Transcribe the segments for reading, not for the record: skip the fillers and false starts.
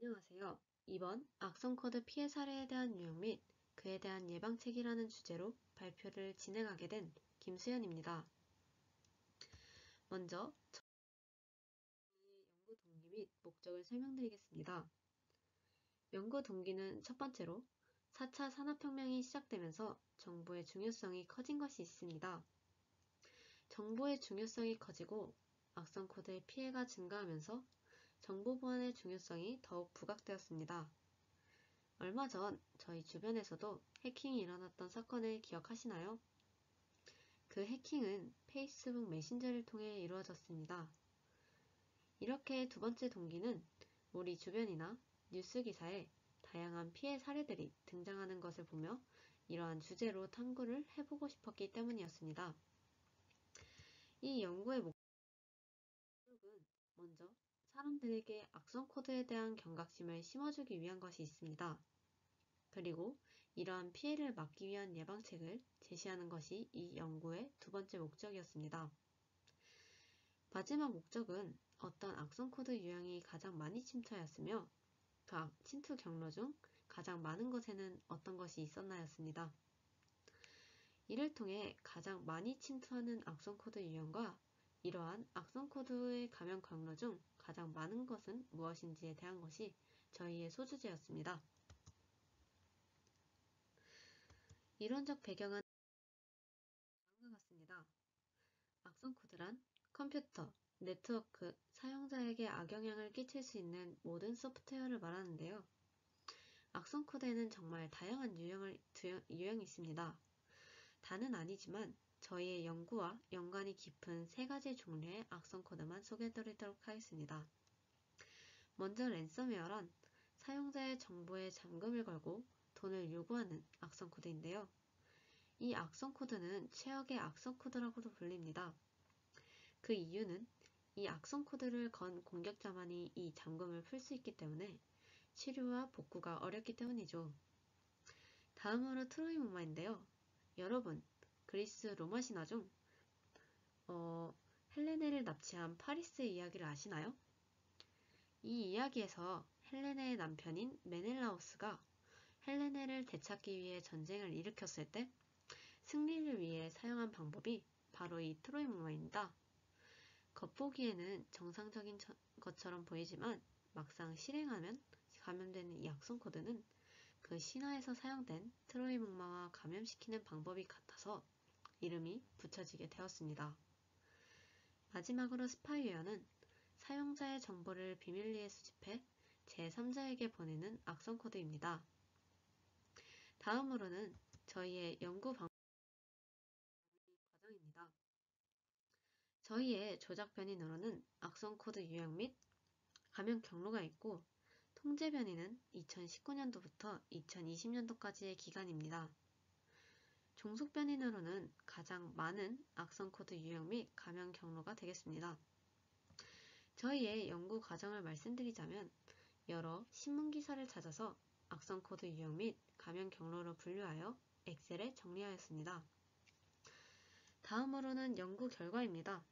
안녕하세요. 이번 악성 코드 피해 사례에 대한 유형 및 그에 대한 예방책이라는 주제로 발표를 진행하게 된 김수연입니다. 먼저 저의 연구 동기 및 목적을 설명드리겠습니다. 연구 동기는 첫 번째로 4차 산업혁명이 시작되면서 정보의 중요성이 커진 것이 있습니다. 정보의 중요성이 커지고 악성 코드의 피해가 증가하면서 정보 보안의 중요성이 더욱 부각되었습니다. 얼마 전 저희 주변에서도 해킹이 일어났던 사건을 기억하시나요? 그 해킹은 페이스북 메신저를 통해 이루어졌습니다. 이렇게 두 번째 동기는 우리 주변이나 뉴스 기사에 다양한 피해 사례들이 등장하는 것을 보며 이러한 주제로 탐구를 해보고 싶었기 때문이었습니다. 이 연구의 목적은 먼저 사람들에게 악성 코드에 대한 경각심을 심어주기 위한 것이 있습니다. 그리고 이러한 피해를 막기 위한 예방책을 제시하는 것이 이 연구의 두 번째 목적이었습니다. 마지막 목적은 어떤 악성 코드 유형이 가장 많이 침투하였으며 그 침투 경로 중 가장 많은 것에는 어떤 것이 있었나였습니다. 이를 통해 가장 많이 침투하는 악성 코드 유형과 이러한 악성 코드의 감염 경로 중 가장 많은 것은 무엇인지에 대한 것이 저희의 소주제였습니다. 이론적 배경은 다음과 같습니다. 악성 코드란 컴퓨터, 네트워크, 사용자에게 악영향을 끼칠 수 있는 모든 소프트웨어를 말하는데요. 악성 코드에는 정말 다양한 유형이 있습니다. 다는 아니지만 저희의 연구와 연관이 깊은 세 가지 종류의 악성 코드만 소개해드리도록 하겠습니다. 먼저 랜섬웨어란 사용자의 정보에 잠금을 걸고 돈을 요구하는 악성 코드인데요. 이 악성 코드는 최악의 악성 코드라고도 불립니다. 그 이유는 이 악성 코드를 건 공격자만이 이 잠금을 풀 수 있기 때문에 치료와 복구가 어렵기 때문이죠. 다음으로 트로이 목마인데요. 여러분, 그리스 로마 신화 중 헬레네를 납치한 파리스의 이야기를 아시나요? 이 이야기에서 헬레네의 남편인 메넬라오스가 헬레네를 되찾기 위해 전쟁을 일으켰을 때 승리를 위해 사용한 방법이 바로 이 트로이 목마입니다. 겉보기에는 정상적인 것처럼 보이지만 막상 실행하면 감염되는 이 악성 코드는 그 신화에서 사용된 트로이 목마와 감염시키는 방법이 같아서 이름이 붙여지게 되었습니다. 마지막으로 스파이웨어는 사용자의 정보를 비밀리에 수집해 제3자에게 보내는 악성 코드입니다. 다음으로는 저희의 연구 과정입니다. 저희의 조작 변이으로는 악성 코드 유형 및 감염 경로가 있고 통제 변이는 2019년도부터 2020년도까지의 기간입니다. 종속 변이으로는 가장 많은 악성 코드 유형 및 감염 경로가 되겠습니다. 저희의 연구 과정을 말씀드리자면 여러 신문 기사를 찾아서 악성 코드 유형 및 감염 경로로 분류하여 엑셀에 정리하였습니다. 다음으로는 연구 결과입니다.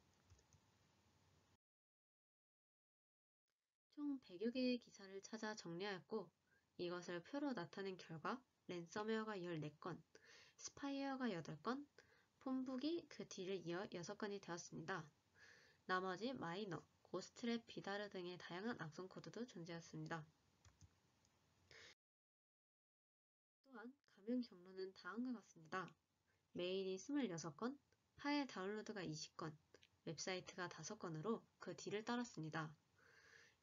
총 100여 개의 기사를 찾아 정리하였고 이것을 표로 나타낸 결과 랜섬웨어가 14건, 스파이웨어가 8건, 폰북이 그 뒤를 이어 6건이 되었습니다. 나머지 마이너, 고스트랩, 비다르 등의 다양한 악성 코드도 존재했습니다. 또한 감염 경로는 다음과 같습니다. 메일이 26건, 파일 다운로드가 20건, 웹사이트가 5건으로 그 뒤를 따랐습니다.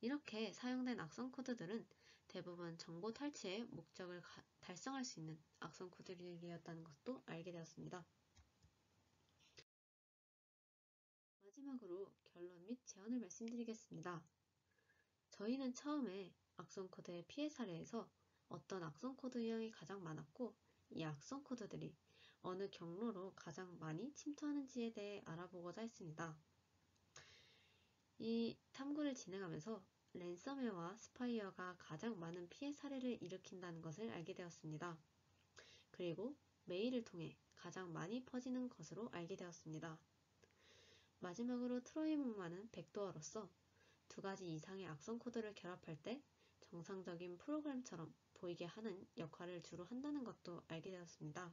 이렇게 사용된 악성 코드들은 대부분 정보 탈취의 목적을 달성할 수 있는 악성 코드들이었다는 것도 알게 되었습니다. 마지막으로 결론 및 제안을 말씀드리겠습니다. 저희는 처음에 악성 코드의 피해 사례에서 어떤 악성 코드 유형이 가장 많았고 이 악성 코드들이 어느 경로로 가장 많이 침투하는지에 대해 알아보고자 했습니다. 이 탐구를 진행하면서 랜섬웨어와 스파이웨어가 가장 많은 피해 사례를 일으킨다는 것을 알게 되었습니다. 그리고 메일을 통해 가장 많이 퍼지는 것으로 알게 되었습니다. 마지막으로 트로이 목마는 백도어로서 두 가지 이상의 악성 코드를 결합할 때 정상적인 프로그램처럼 보이게 하는 역할을 주로 한다는 것도 알게 되었습니다.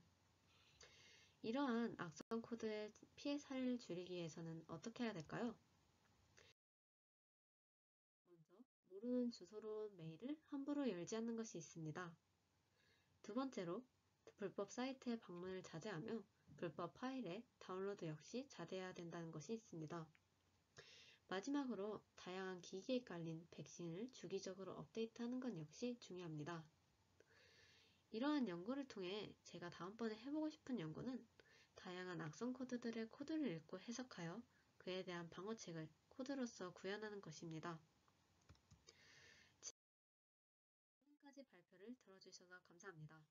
이러한 악성 코드의 피해 사례를 줄이기 위해서는 어떻게 해야 될까요? 먼저, 모르는 주소로 온 메일을 함부로 열지 않는 것이 있습니다. 두 번째로, 불법 사이트에 방문을 자제하며 불법 파일의 다운로드 역시 자제해야 된다는 것이 있습니다. 마지막으로 다양한 기기에 깔린 백신을 주기적으로 업데이트하는 것 역시 중요합니다. 이러한 연구를 통해 제가 다음번에 해보고 싶은 연구는 다양한 악성 코드들의 코드를 읽고 해석하여 그에 대한 방어책을 코드로서 구현하는 것입니다. 지금까지 발표를 들어주셔서 감사합니다.